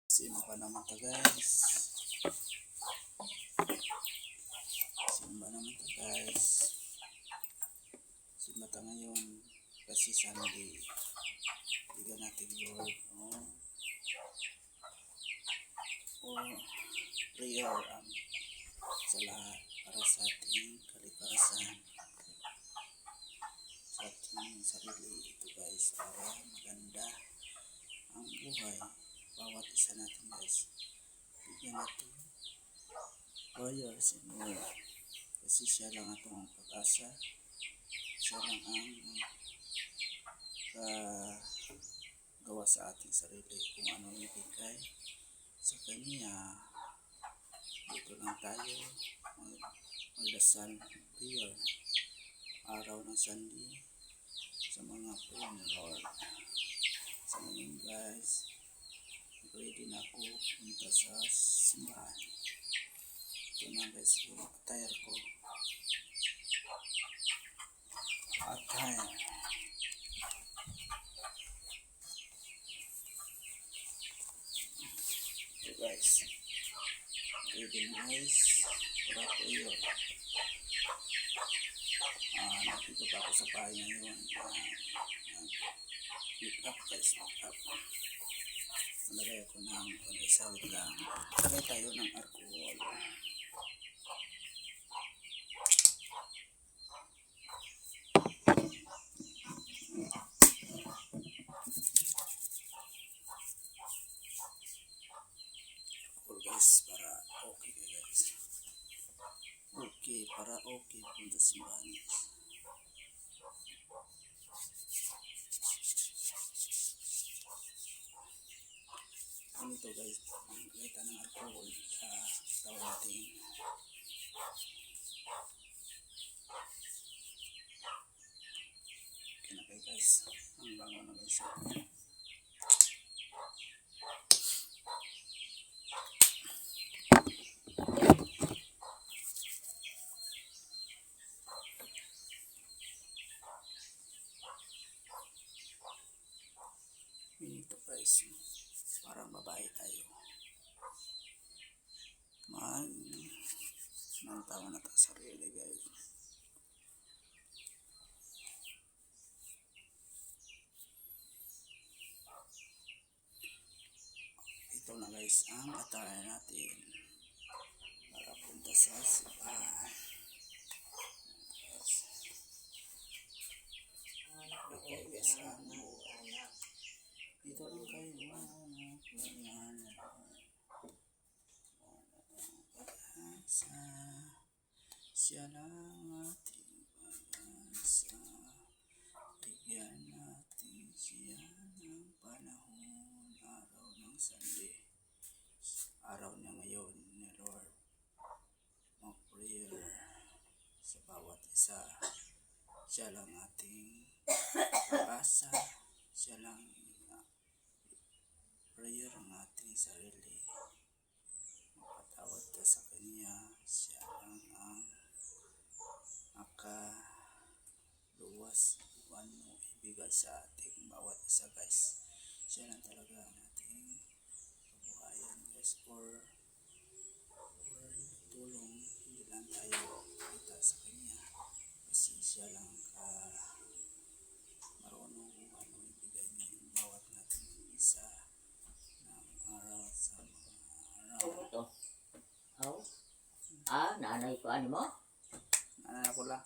Simba naman to guys. Simba naman to guys. Simba ta ngayon kasi Sunday. Bigyan natin Lord for prayer sa lahat para sa ating kalikasan, sa ating sarili ito guys, para maganda ang buhay bawat isa natin guys. Bigyan natin prayer sa Lord kasi siya lang atong pag-asa, siya lang ang gawa sa ating sarili kung ano ibigay sa kanya. Dito lang tayo magdasal prayer araw ng Sunday sa mga prayer Lord. Sa ngayon guys, ready na ako punta sa simbahan. Ito na guys yung attire ko. Attire. Ito guys. Ready na guys. Para prayer. Nakito pa ako sa bahay ngayon. Make up guys. Make up. Nalagay ako ng isawit lang. Lagay tayo ng alcohol. Alcohol guys, para okay guys. Okay, para okay punta simbahan guys. Ito guys, kita ng alcohol sa tawag natin. Okay na kayo guys, ang bango na guys. Ito guys, parang babae tayo. Nangtawa na tayo sarili guys. Ito na guys ang attire natin para punta sa simbahan. Okay guys, dito lang kayo. Siya lang ating pag-asa, bigyan natin siya ng panahon, araw ng Sunday, araw niya ngayon ni Lord. Mag-prayer sa bawat isa, siya lang ating pag-asa, siya lang prayer ang ating sarili. Magpatawad ka sa kanya, siya lang ang makaluwas kung ano ibigay sa ating bawat isa guys. Siya lang talaga ang ating kabuhayan guys, for tulong. Hindi lang tayo kita sa kanya kasi siya lang marunong kung ano ibigay niya yung bawat natin isa ng araw sa mga araw. Nanay ko ano mo? Nanay ko lang.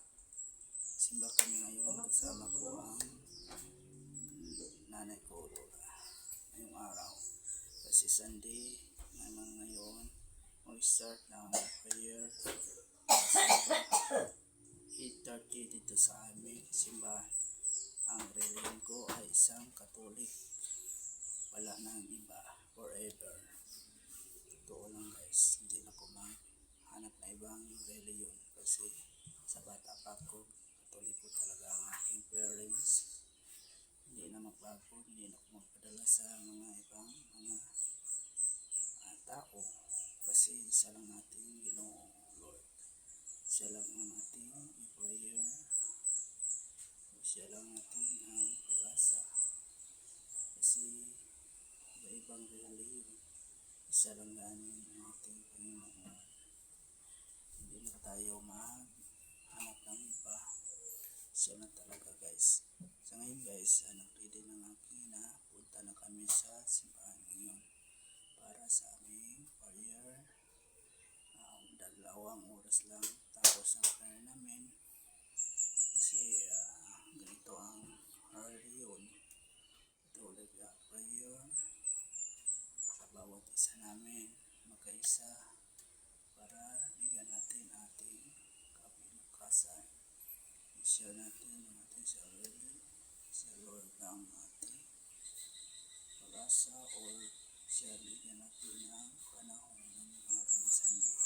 Simba kami ngayon, kasama ko ang nanay ko ngayong araw. Kasi Sunday naman ngayon, mag-start ng prayer. 8:30 dito sa aming simbahan. Ang religion ko ay isang Katolik. Wala nang iba, forever. Totoo lang guys, hindi na ko hanap na ibang religion kasi sa bata pa ko, Katoliko talaga ang aking parents. Hindi na magbago, hindi na ako magpadala sa mga ibang tao kasi isa lang nating Ginoo Lord. Siya lang ang ating prayer, siya lang ating pag-asa kasi iba-ibang religion Isa lang ganin ang ating Panginoon. Hindi na tayo maghanap ng iba. Siya na talaga guys. Sa ngayon guys, nag-ready ng aking ina. Punta na kami sa simbahan ngayon para sa aming prayer. 2 oras lang tapos ang prayer namin. Kasi ganito ang early yun. Ito ulit prayer sa bawat isa namin magkaisa para bigyan natin ating kabilakasan. I-share natin ang ating sarili sa Lord ang ating pag-asa or siya bigyan natin ng panahon ng araw ng Sunday.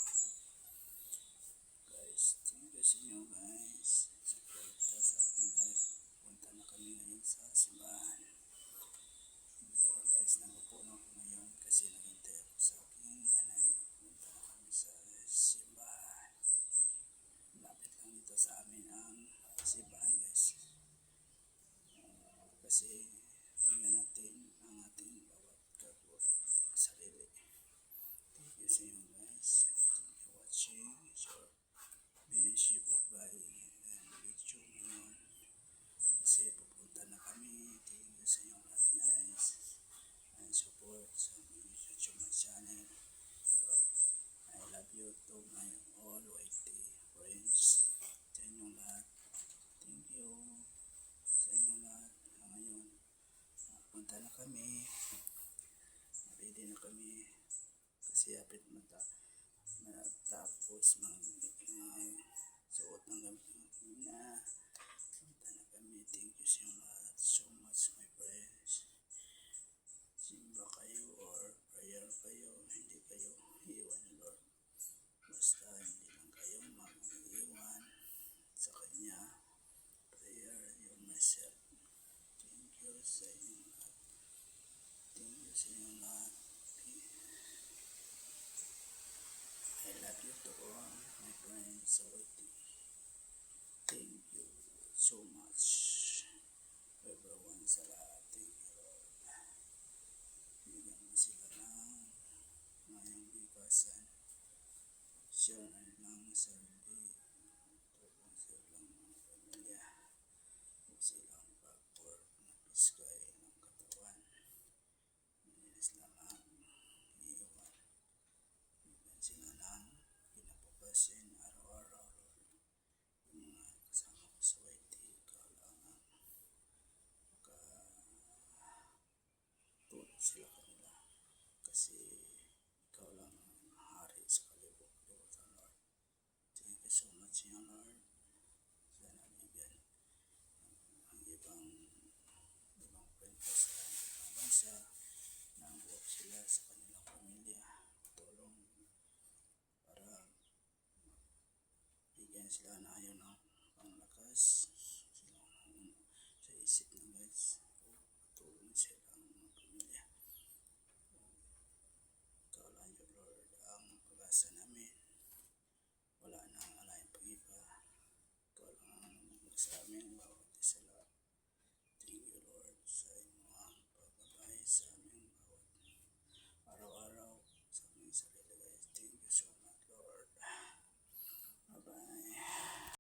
Guys, thank you sa inyo guys. Suporta sa ating life. Punta na kami ngayon sa simbahan. Dito guys, nagupo na ako ngayon kasi naghintay ako sa aking nanay. Punta na kami sa simbahan. Lapit lang dito sa amin ang simbahan guys. Kasi bigyan natin ang ating bawat kapwa sarili. Thank you sa inyo guys. Thank you for watching. So, biniship by and video ngayon. Kasi pupunta na kami. Thank you sa inyo lahat guys. And support sa YouTube channel. So, I love you to my all YT friends. Sa inyo lahat. Thank you sa inyo lahat. Ngayon, punta na kami. Ready na kami. Kasi hapit matapos suot ng gamit ng na. Punta na kami. Thank you sa inyo lahat. So much my friends. Simba kayo or prayer kayo. Hindi kayo iiwan ni Lord. Basta hindi lang kayo mag-iwan sa Kanya. Prayer you myself. Thank you sa inyo lahat. Thank you sa inyo lahat. I love you to all my friends sa YT. Thank you so much everyone sa lahat. Thank you Lord. Bigyan mo sila ng ngayong bikasan. Share na lang sarili. Tulong silang mga pamilya. Huwag silang pag-work na piskay ng katawan. Malinis lang ang iiwan. Bigyan sila ng pinapapasin araw-araw. Yung mga kasama ko sa YT, ikaw lang ang makatulong sila kanila. Kasi ikaw lang ang hari sa kalibutan Lord. Thank you so much yung Lord. Sana bigyan ang ibang friend ko sa ibang bansa na buwak sila sa kanilang pamilya. Tulong para bigyan sila ng